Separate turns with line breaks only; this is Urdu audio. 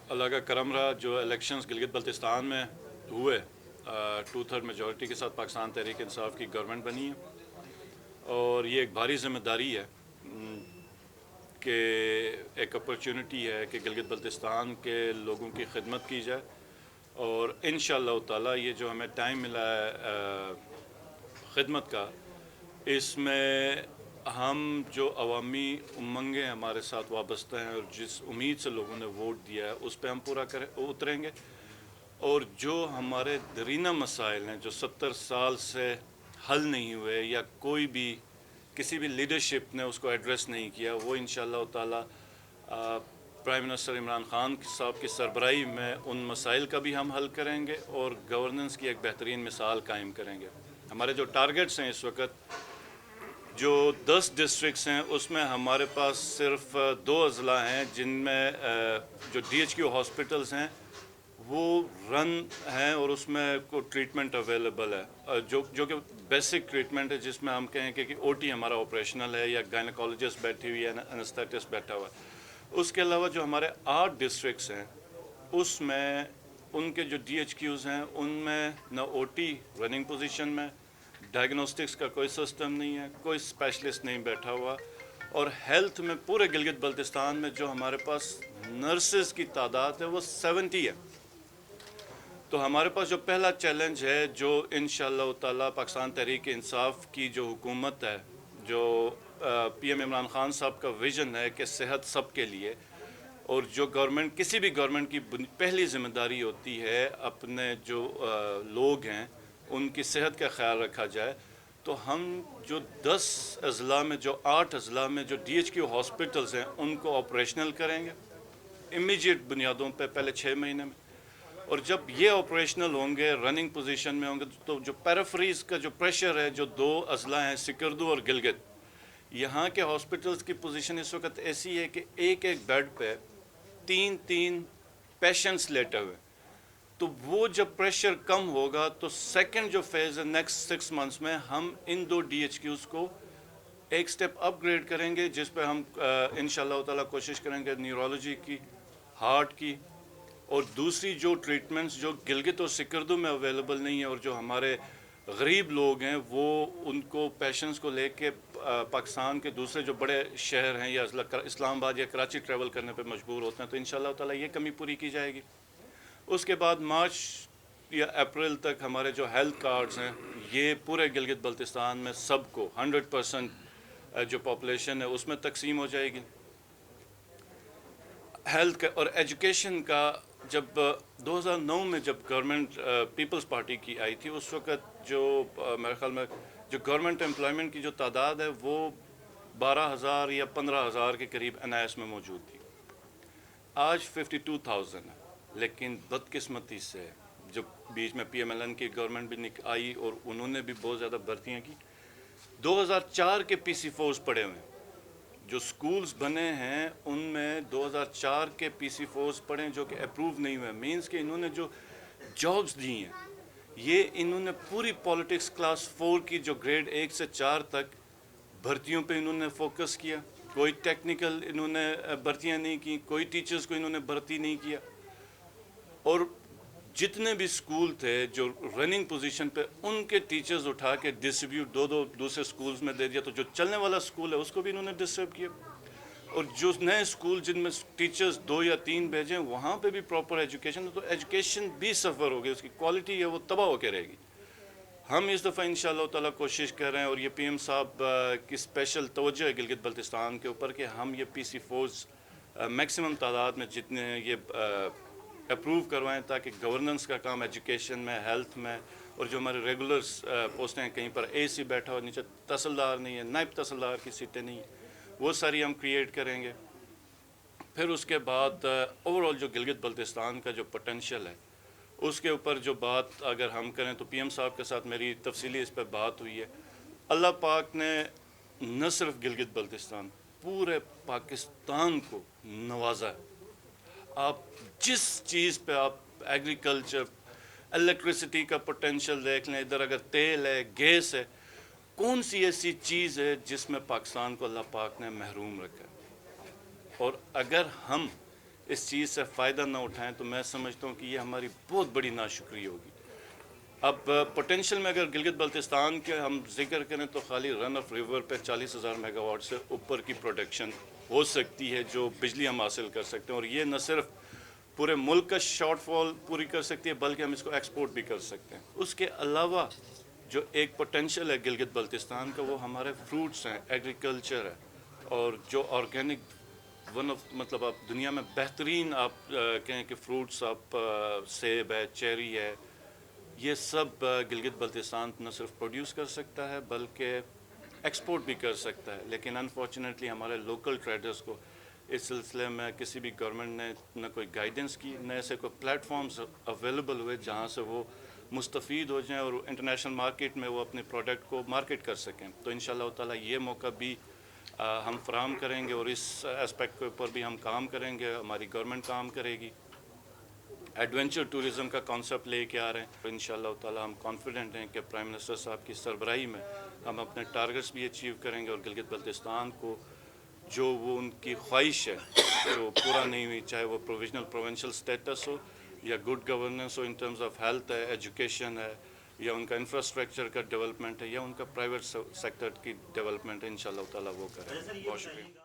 اللہ کا کرم رہا جو الیکشنز گلگت بلتستان میں ہوئے 2/3 میجورٹی کے ساتھ پاکستان تحریک انصاف کی گورنمنٹ بنی ہے، اور یہ ایک بھاری ذمہ داری ہے کہ ایک اپرچونٹی ہے کہ گلگت بلتستان کے لوگوں کی خدمت کی جائے، اور انشاءاللہ تعالی یہ جو ہمیں ٹائم ملا ہے خدمت کا، اس میں ہم جو عوامی امنگیں ہمارے ساتھ وابستہ ہیں اور جس امید سے لوگوں نے ووٹ دیا ہے اس پہ ہم پورا اتریں گے، اور جو ہمارے درینہ مسائل ہیں جو 70 سال سے حل نہیں ہوئے یا کوئی بھی کسی بھی لیڈرشپ نے اس کو ایڈریس نہیں کیا، وہ انشاءاللہ تعالی پرائم منسٹر عمران خان صاحب کی سربراہی میں ان مسائل کا بھی ہم حل کریں گے اور گورننس کی ایک بہترین مثال قائم کریں گے۔ ہمارے جو ٹارگٹس ہیں اس وقت، جو 10 ڈسٹرکٹس ہیں اس میں ہمارے پاس صرف 2 اضلاع ہیں جن میں جو DHQ ہاسپٹلز ہیں وہ رن ہیں اور اس میں کوئی ٹریٹمنٹ اویلیبل ہے، جو کہ بیسک ٹریٹمنٹ ہے، جس میں ہم کہیں کہ OT ہمارا آپریشنل ہے یا گائنیکالوجسٹ بیٹھی ہوئی ہے، انستھیٹسٹ بیٹھا ہوا ہے۔ اس کے علاوہ جو ہمارے 8 ڈسٹرکٹس ہیں اس میں ان کے جو DHQs ہیں ان میں نہ OT رننگ پوزیشن میں، ڈائگنوسٹکس کا کوئی سسٹم نہیں ہے، کوئی اسپیشلسٹ نہیں بیٹھا ہوا، اور ہیلتھ میں پورے گلگت بلتستان میں جو ہمارے پاس نرسز کی تعداد ہے وہ 70 ہے۔ تو ہمارے پاس جو پہلا چیلنج ہے، جو انشاءاللہ تعالی پاکستان تحریک انصاف کی جو حکومت ہے، جو PM عمران خان صاحب کا ویژن ہے کہ صحت سب کے لیے، اور جو گورنمنٹ کسی بھی گورنمنٹ کی پہلی ذمہ داری ہوتی ہے اپنے جو لوگ ہیں ان کی صحت کا خیال رکھا جائے، تو ہم جو 10 اضلاع میں جو 8 اضلاع میں جو DHQ ہاسپٹلز ہیں ان کو آپریشنل کریں گے امیجیٹ بنیادوں پہ پہلے 6 مہینے میں، اور جب یہ آپریشنل ہوں گے، رننگ پوزیشن میں ہوں گے، تو جو پیرافریز کا جو پریشر ہے، جو 2 اضلاع ہیں سکردو اور گلگت، یہاں کے ہاسپٹلز کی پوزیشن اس وقت ایسی ہے کہ ایک بیڈ پہ 3 پیشنٹس لیٹے ہوئے، تو وہ جب پریشر کم ہوگا تو سیکنڈ جو فیز ہے نیکسٹ 6 منتھس میں ہم ان 2 DHQs کو ایک سٹیپ اپ گریڈ کریں گے، جس پہ ہم انشاءاللہ تعالی کوشش کریں گے نیورولوجی کی، ہارٹ کی، اور دوسری جو ٹریٹمنٹس جو گلگت اور سکردو میں اویلیبل نہیں ہیں، اور جو ہمارے غریب لوگ ہیں وہ ان کو پیشنٹس کو لے کے پاکستان کے دوسرے جو بڑے شہر ہیں یا اسلام آباد یا کراچی ٹریول کرنے پہ مجبور ہوتے ہیں، تو انشاءاللہ تعالی یہ کمی پوری کی جائے گی۔ اس کے بعد مارچ یا اپریل تک ہمارے جو ہیلتھ کارڈز ہیں یہ پورے گلگت بلتستان میں سب کو 100% جو پاپولیشن ہے اس میں تقسیم ہو جائے گی۔ ہیلتھ کا اور ایجوکیشن کا، جب 2009 میں جب گورنمنٹ پیپلز پارٹی کی آئی تھی، اس وقت جو میرے خیال میں جو گورنمنٹ امپلائمنٹ کی جو تعداد ہے وہ 12,000 یا 15,000 کے قریب NIS میں موجود تھی، آج 52,000 ہے۔ لیکن بدقسمتی سے جو بیچ میں PMLN کی گورنمنٹ بھی آئی اور انہوں نے بھی بہت زیادہ بھرتیاں کی، 2004 کے PC4s پڑے ہوئے ہیں، جو سکولز بنے ہیں ان میں 2004 کے PC4s پڑھیں جو کہ اپروو نہیں ہوئے، مینز کہ انہوں نے جو جابز دی ہیں یہ انہوں نے پوری پولیٹکس کلاس 4 کی جو گریڈ 1 سے 4 تک بھرتیوں پہ انہوں نے فوکس کیا، کوئی ٹیکنیکل انہوں نے بھرتیاں نہیں کی، کوئی ٹیچرز کو انہوں نے بھرتی نہیں کیا، اور جتنے بھی سکول تھے جو رننگ پوزیشن پہ ان کے ٹیچرز اٹھا کے ڈسٹریبیوٹ دو دوسرے سکولز میں دے دیا، تو جو چلنے والا سکول ہے اس کو بھی انہوں نے ڈسٹرب کیا، اور جو نئے سکول جن میں ٹیچرز 2 یا 3 بھیجیں وہاں پہ بھی پراپر ایجوکیشن، تو ایجوکیشن بھی سفر ہوگی، اس کی کوالٹی ہے وہ تباہ ہو کے رہے گی۔ ہم اس دفعہ انشاءاللہ تعالی کوشش کر رہے ہیں، اور یہ PM صاحب کی اسپیشل توجہ ہے گلگت بلتستان کے اوپر کہ ہم یہ PC4s میکسیمم تعداد میں جتنے ہیں یہ اپروو کروائیں، تاکہ گورننس کا کام ایجوکیشن میں، ہیلتھ میں، اور جو ہمارے ریگولرز پوسٹیں ہیں کہیں پر AC بیٹھا ہوا، نیچے تحصیلدار نہیں ہے، نائب تحصیلدار کی سیٹیں نہیں ہیں، وہ ساری ہم کریٹ کریں گے۔ پھر اس کے بعد اوور آل جو گلگت بلتستان کا جو پوٹینشیل ہے اس کے اوپر جو بات اگر ہم کریں تو PM صاحب کے ساتھ میری تفصیلی اس پہ بات ہوئی ہے۔ اللہ پاک نے نہ صرف گلگت بلتستان، پورے پاکستان کو نوازا ہے۔ آپ جس چیز پہ آپ ایگریکلچر، الیکٹریسٹی کا پوٹینشیل دیکھ لیں، ادھر اگر تیل ہے، گیس ہے، کون سی ایسی چیز ہے جس میں پاکستان کو اللہ پاک نے محروم رکھا ہے؟ اور اگر ہم اس چیز سے فائدہ نہ اٹھائیں تو میں سمجھتا ہوں کہ یہ ہماری بہت بڑی ناشکری ہوگی. اب پوٹینشیل میں اگر گلگت بلتستان کے ہم ذکر کریں تو خالی رن آف ریور پہ 40,000 میگا واٹ سے اوپر کی پروڈکشن ہو سکتی ہے جو بجلی ہم حاصل کر سکتے ہیں, اور یہ نہ صرف پورے ملک کا شارٹ فال پوری کر سکتی ہے بلکہ ہم اس کو ایکسپورٹ بھی کر سکتے ہیں. اس کے علاوہ جو ایک پوٹینشیل ہے گلگت بلتستان کا وہ ہمارے فروٹس ہیں, ایگریکلچر ہے, اور جو آرگینک مطلب آپ دنیا میں بہترین آپ کہیں کہ فروٹس آپ سیب ہے, چیری ہے, یہ سب گلگت بلتستان نہ صرف پروڈیوس کر سکتا ہے بلکہ ایکسپورٹ بھی کر سکتا ہے. لیکن انفارچونیٹلی ہمارے لوکل ٹریڈرز کو اس سلسلے میں کسی بھی گورنمنٹ نے نہ کوئی گائیڈنس کی, نہ ایسے کوئی پلیٹ فارمز اویلیبل ہوئے جہاں سے وہ مستفید ہو جائیں اور انٹرنیشنل مارکیٹ میں وہ اپنے پروڈکٹ کو مارکیٹ کر سکیں. تو انشاءاللہ تعالیٰ یہ موقع بھی ہم فراہم کریں گے اور اس اسپیکٹ کے اوپر بھی ہم کام کریں گے, ہماری گورنمنٹ کام کرے گی. ایڈونچر ٹورزم کا کانسیپٹ لے کے آ رہے ہیں. انشاءاللہ تعالیٰ ہم کانفیڈنٹ ہیں کہ پرائم منسٹر صاحب کی سربراہی میں ہم اپنے ٹارگٹس بھی اچیو کریں گے اور گلگت بلتستان کو جو وہ ان کی خواہش ہے جو پورا نہیں ہوئی, چاہے وہ پروویژنل پروونشل اسٹیٹس ہو یا good governance who in terms of health ہے, ایجوکیشن ہے, یا ان کا انفراسٹرکچر کا ڈیولپمنٹ ہے, یا ان کا پرائیویٹ سیکٹر کی ڈیولپمنٹ ہے, انشاءاللہ تعالیٰ وہ کریں. بہت شکریہ.